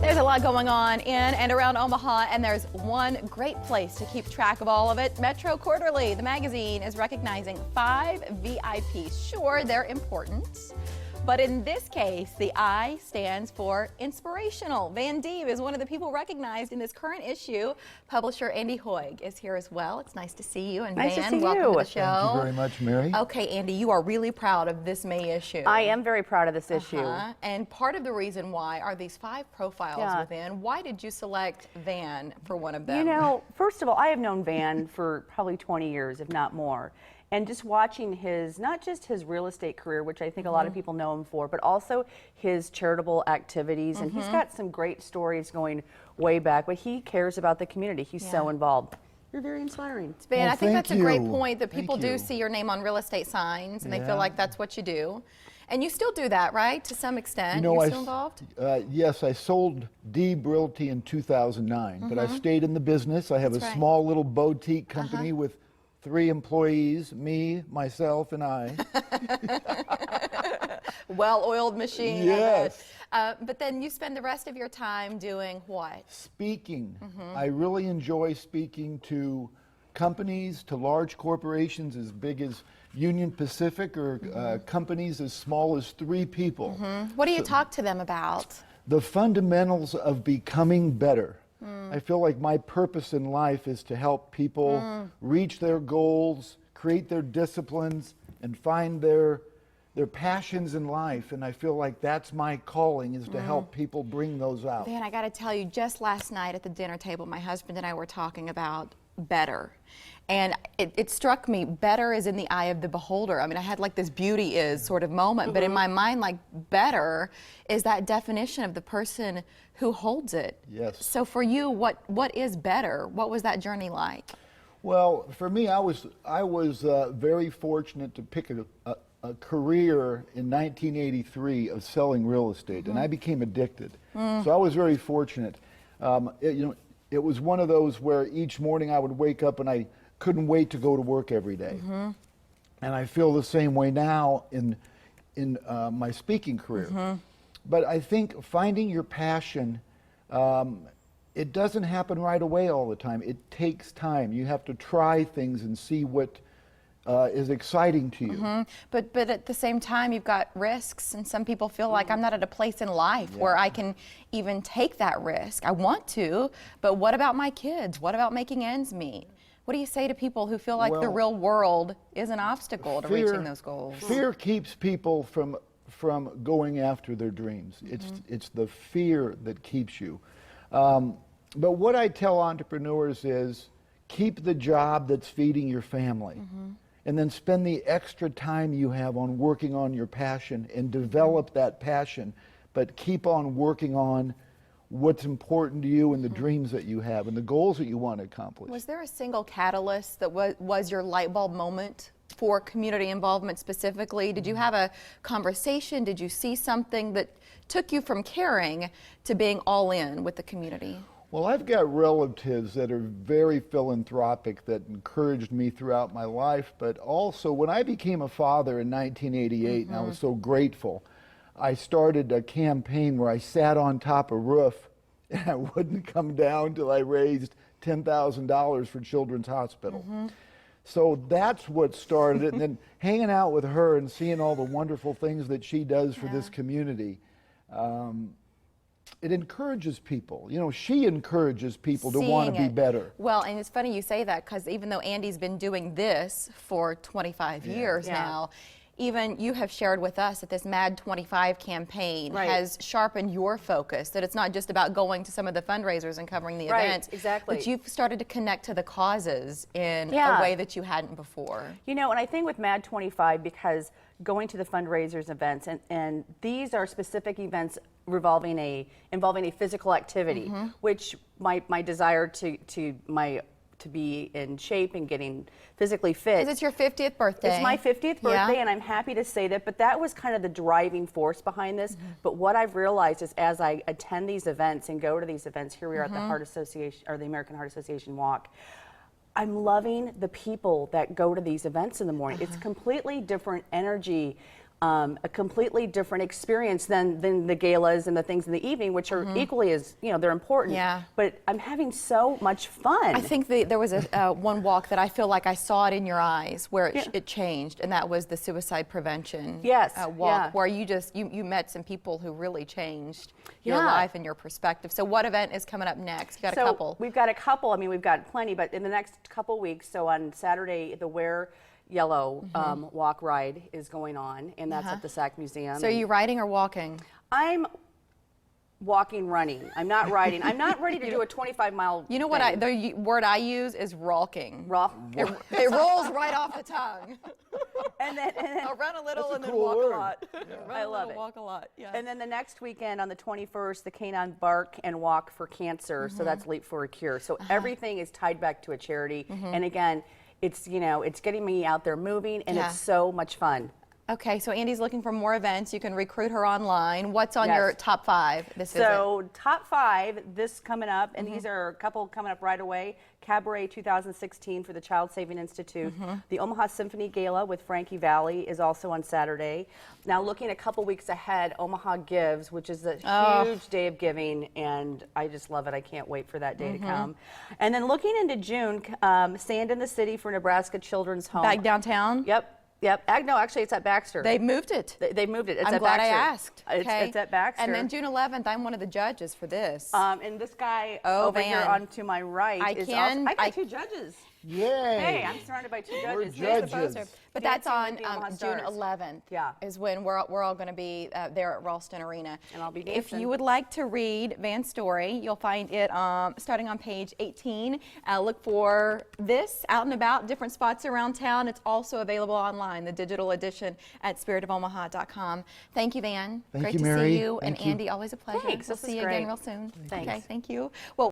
There's a lot going on in and around Omaha, and there's one great place to keep track of all of it. metroQUARTERLY, the magazine, is recognizing 5 VIPs. Sure, they're important, but in this case, the I stands for inspirational. Van Dieve is one of the people recognized in this current issue. Publisher Andee Hoig is here as well. It's nice to see you. And nice Van, to see welcome you. to the show. Thank you very much, Mary. Okay, Andee, you are really proud of this May issue. I am very proud of this issue. And part of the reason why are these 5 profiles within. Why did you select Van for one of them? You know, first of all, I have known Van for probably 20 years, if not more. And just watching his, not just his real estate career, which I think a lot of people know him for, but also his charitable activities. And he's got some great stories going way back, but he cares about the community. He's so involved. You're very inspiring. Van, Well, I think that's a great point that Thank people do you. see your name on real estate signs and they feel Yeah. like that's what you do. And you still do that, right? To some extent. You know, You're still involved? Yes, I sold Deeb Realty in 2009, but I stayed in the business. I have That's a right. small little boutique company with 3 employees, me, myself, and I. Well-oiled machine. Yes. But then you spend the rest of your time doing what? Speaking. I really enjoy speaking to companies, to large corporations as big as Union Pacific, or companies as small as 3 people. What do you talk to them about? The fundamentals of becoming better. I feel like my purpose in life is to help people reach their goals, create their disciplines, and find their passions in life. And I feel like that's my calling, is to help people bring those out. Van, I got to tell you, just last night at the dinner table, my husband and I were talking about better. And it struck me, better is in the eye of the beholder. I mean, I had like this beauty is sort of moment, but in my mind, like, better is that definition of the person who holds it. Yes. So for you, what is better? What was that journey like? Well, for me, I was very fortunate to pick a career in 1983 of selling real estate, and I became addicted. So I was very fortunate. It was one of those where each morning I would wake up and I couldn't wait to go to work every day. And I feel the same way now in my speaking career. But I think finding your passion, it doesn't happen right away all the time. It takes time. You have to try things and see what is exciting to you. But at the same time, you've got risks, and some people feel like I'm not at a place in life where I can even take that risk. I want to, but what about my kids? What about making ends meet? What do you say to people who feel like the Well, real world is an obstacle to reaching those goals? Fear keeps people from going after their dreams. It's the fear that keeps you. But what I tell entrepreneurs is, keep the job that's feeding your family. And then spend the extra time you have on working on your passion and develop that passion, but keep on working on what's important to you and the dreams that you have and the goals that you want to accomplish. Was there a single catalyst that was your light bulb moment for community involvement specifically? Did you have a conversation? Did you see something that took you from caring to being all in with the community? Well, I've got relatives that are very philanthropic that encouraged me throughout my life, but also when I became a father in 1988, and I was so grateful, I started a campaign where I sat on top of a roof and I wouldn't come down till I raised $10,000 for Children's Hospital. So that's what started it, and then hanging out with her and seeing all the wonderful things that she does for this community. It encourages people. You know, she encourages people to want to be better. Well, and it's funny you say that, because even though Andee's been doing this for 25 years now, even you have shared with us that this Mad 25 campaign has sharpened your focus, that it's not just about going to some of the fundraisers and covering the events, but you've started to connect to the causes in a way that you hadn't before. You know, and I think with Mad 25, because going to the fundraisers events, and these are specific events involving a physical activity, which my desire to be in shape and getting physically fit. Because it's your 50th birthday. It's my 50th birthday, and I'm happy to say that, but that was kind of the driving force behind this. But what I've realized is, as I attend these events and go to these events, here we are at the Heart Association, or the American Heart Association Walk, I'm loving the people that go to these events in the morning. It's completely different energy a completely different experience than the galas and the things in the evening, which are equally as, they're important. Yeah. But I'm having so much fun. I think there was a one walk that I feel like I saw it in your eyes where it changed, and that was the suicide prevention walk, where you met some people who really changed your life and your perspective. So what event is coming up next? You got a couple. We've got a couple. I mean, we've got plenty, but in the next couple weeks, so on Saturday, the Wear Yellow walk ride is going on, and that's at the Sac Museum. So are you riding or walking? I'm walking, running. I'm not riding. I'm not ready to do a 25-mile. You know what? The word I use is rolking. It rolls right off the tongue. and then I'll run a little and then cool walk word. a lot. I love it. Walk a lot. Yeah. And then the next weekend on the 21st, the Canine Bark and Walk for Cancer. So that's Leap for a Cure. So everything is tied back to a charity. And again, it's it's getting me out there moving, and it's so much fun. Okay, so Andee's looking for more events. You can recruit her online. What's on your top 5 this visit? So top 5, this coming up, and these are a couple coming up right away. Cabaret 2016 for the Child Saving Institute. The Omaha Symphony Gala with Frankie Valli is also on Saturday. Now looking a couple weeks ahead, Omaha Gives, which is a huge day of giving, and I just love it. I can't wait for that day to come. And then looking into June, Sand in the City for Nebraska Children's Home. Back downtown? Yep. No, actually, it's at Baxter. They moved it. They moved it. It's I'm at glad Baxter. I asked. Okay. It's at Baxter. And then June 11th, I'm one of the judges for this. And this guy over here Van. on to my right I got 2 judges. Yay! Hey, I'm surrounded by 2 judges. We're Here's the poster. But that's on June Stars. 11th. Yeah. Is when we're all going to be there at Ralston Arena. And I'll be If dancing. you would like to read Van's story, you'll find it starting on page 18. Look for this out and about, different spots around town. It's also available online, the digital edition at spiritofomaha.com. Thank you, Van. Thank Great you, to Mary. see you. Thank and you. Andee, always a pleasure. Thanks. We'll This see was you again great. real soon. Thanks. Okay, thank you. Well,